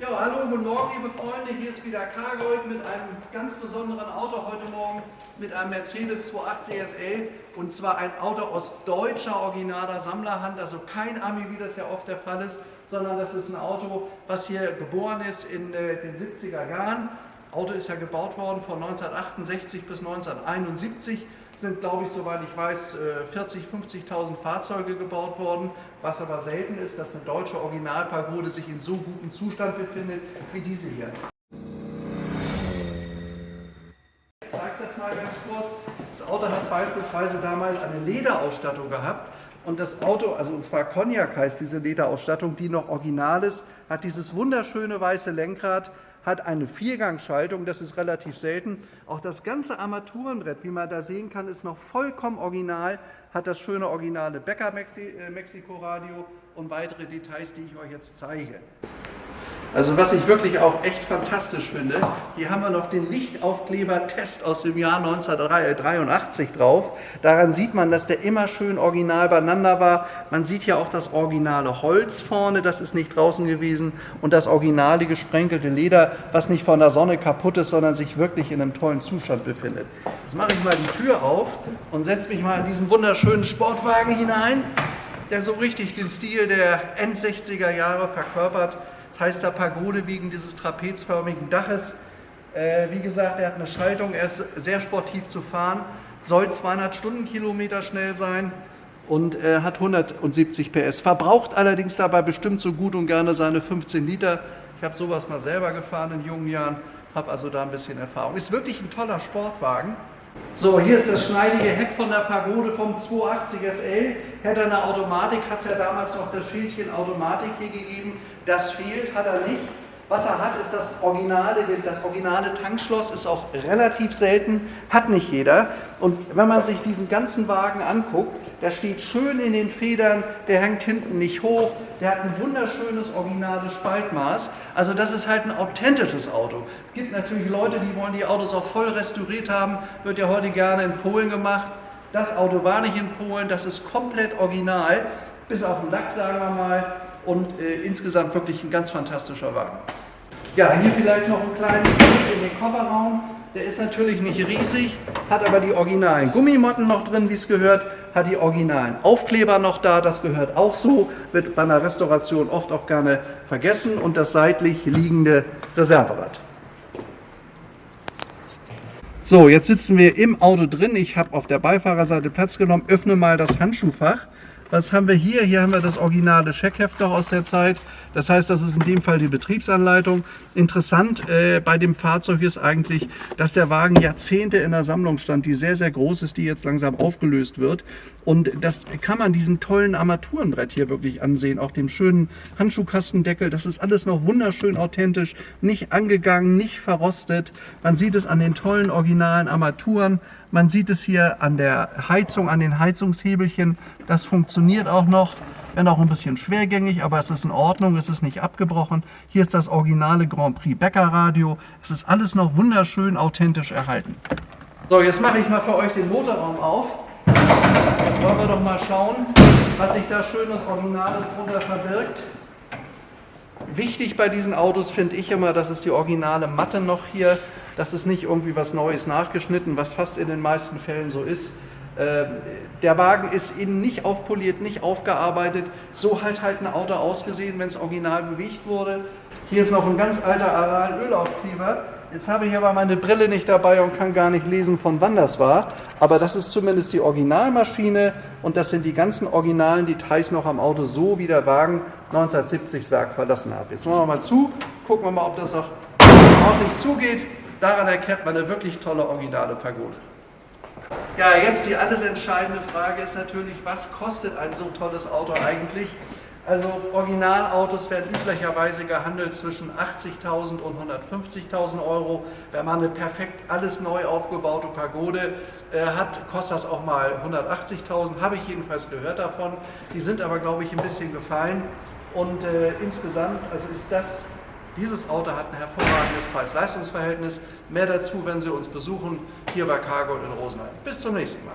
Ja, hallo, guten Morgen, liebe Freunde. Hier ist wieder Cargold mit einem ganz besonderen Auto heute Morgen, mit einem Mercedes 280 SL. Und zwar ein Auto aus deutscher, originaler Sammlerhand, also kein Ami, wie das ja oft der Fall ist, sondern das ist ein Auto, was hier geboren ist in den 70er Jahren. Das Auto ist ja gebaut worden von 1968 bis 1971. Sind, glaube ich, soweit ich weiß, 40.000, 50.000 Fahrzeuge gebaut worden. Was aber selten ist, dass eine deutsche Originalpagode sich in so gutem Zustand befindet wie diese hier. Ich zeige das mal ganz kurz. Das Auto hat beispielsweise damals eine Lederausstattung gehabt. Und das Auto, also und zwar Cognac heißt diese Lederausstattung, die noch original ist, hat dieses wunderschöne weiße Lenkrad, hat eine Viergangschaltung, das ist relativ selten. Auch das ganze Armaturenbrett, wie man da sehen kann, ist noch vollkommen original, hat das schöne originale Becker Mexiko-Radio und weitere Details, die ich euch jetzt zeige. Also was ich wirklich auch echt fantastisch finde, hier haben wir noch den Lichtaufkleber-Test aus dem Jahr 1983 drauf. Daran sieht man, dass der immer schön original beieinander war. Man sieht ja auch das originale Holz vorne, das ist nicht draußen gewesen. Und das originale gesprenkelte Leder, was nicht von der Sonne kaputt ist, sondern sich wirklich in einem tollen Zustand befindet. Jetzt mache ich mal die Tür auf und setze mich mal in diesen wunderschönen Sportwagen hinein, der so richtig den Stil der End-60er Jahre verkörpert. Das heißt, der Pagode wegen dieses trapezförmigen Daches. Wie gesagt, er hat eine Schaltung, er ist sehr sportiv zu fahren, soll 200 Stundenkilometer schnell sein und hat 170 PS. Verbraucht allerdings dabei bestimmt so gut und gerne seine 15 Liter. Ich habe sowas mal selber gefahren in jungen Jahren, habe also da ein bisschen Erfahrung. Ist wirklich ein toller Sportwagen. So, hier ist das schneidige Heck von der Pagode vom 280 SL. Hätte eine Automatik, hat es ja damals noch das Schildchen Automatik hier gegeben. Das fehlt, hat er nicht. Was er hat, ist das originale Tankschloss, ist auch relativ selten, hat nicht jeder. Und wenn man sich diesen ganzen Wagen anguckt, der steht schön in den Federn, der hängt hinten nicht hoch, der hat ein wunderschönes originales Spaltmaß. Also das ist halt ein authentisches Auto. Es gibt natürlich Leute, die wollen die Autos auch voll restauriert haben, wird ja heute gerne in Polen gemacht. Das Auto war nicht in Polen, das ist komplett original, bis auf den Lack, sagen wir mal. Und insgesamt wirklich ein ganz fantastischer Wagen. Ja, hier vielleicht noch einen kleinen Blick in den Kofferraum. Der ist natürlich nicht riesig, hat aber die originalen Gummimotten noch drin, wie es gehört, hat die originalen Aufkleber noch da, das gehört auch so, wird bei einer Restauration oft auch gerne vergessen, und das seitlich liegende Reserverad. So, jetzt sitzen wir im Auto drin. Ich habe auf der Beifahrerseite Platz genommen, öffne mal das Handschuhfach. Was haben wir hier? Hier haben wir das originale Scheckheft noch aus der Zeit. Das heißt, das ist in dem Fall die Betriebsanleitung. Interessant bei dem Fahrzeug ist eigentlich, dass der Wagen Jahrzehnte in der Sammlung stand, die sehr, sehr groß ist, die jetzt langsam aufgelöst wird. Und das kann man diesem tollen Armaturenbrett hier wirklich ansehen, auch dem schönen Handschuhkastendeckel. Das ist alles noch wunderschön authentisch, nicht angegangen, nicht verrostet. Man sieht es an den tollen originalen Armaturen. Man sieht es hier an der Heizung, an den Heizungshebelchen. Das funktioniert auch noch, wenn auch ein bisschen schwergängig, aber es ist in Ordnung, es ist nicht abgebrochen. Hier ist das originale Grand Prix Becker Radio. Es ist alles noch wunderschön authentisch erhalten. So, jetzt mache ich mal für euch den Motorraum auf. Jetzt wollen wir doch mal schauen, was sich da schönes Originales drunter verbirgt. Wichtig bei diesen Autos finde ich immer, dass es die originale Matte noch hier, das ist nicht irgendwie was Neues nachgeschnitten, was fast in den meisten Fällen so ist. Der Wagen ist innen nicht aufpoliert, nicht aufgearbeitet. So hat halt ein Auto ausgesehen, wenn es original bewegt wurde. Hier ist noch ein ganz alter Aral-Ölaufkleber. Jetzt habe ich aber meine Brille nicht dabei und kann gar nicht lesen, von wann das war. Aber das ist zumindest die Originalmaschine und das sind die ganzen originalen Details noch am Auto, so wie der Wagen 1970 das Werk verlassen hat. Jetzt machen wir mal zu, gucken wir mal, ob das auch ordentlich zugeht. Daran erkennt man eine wirklich tolle originale Pagode. Ja, jetzt die alles entscheidende Frage ist natürlich, was kostet ein so tolles Auto eigentlich? Also Originalautos werden üblicherweise gehandelt zwischen 80.000 und 150.000 Euro. Wenn man eine perfekt alles neu aufgebaute Pagode hat, kostet das auch mal 180.000, habe ich jedenfalls gehört davon. Die sind aber, glaube ich, ein bisschen gefallen. Und insgesamt, also dieses Auto hat ein hervorragendes Preis-Leistungs-Verhältnis. Mehr dazu, wenn Sie uns besuchen, hier bei Cargold in Rosenheim. Bis zum nächsten Mal.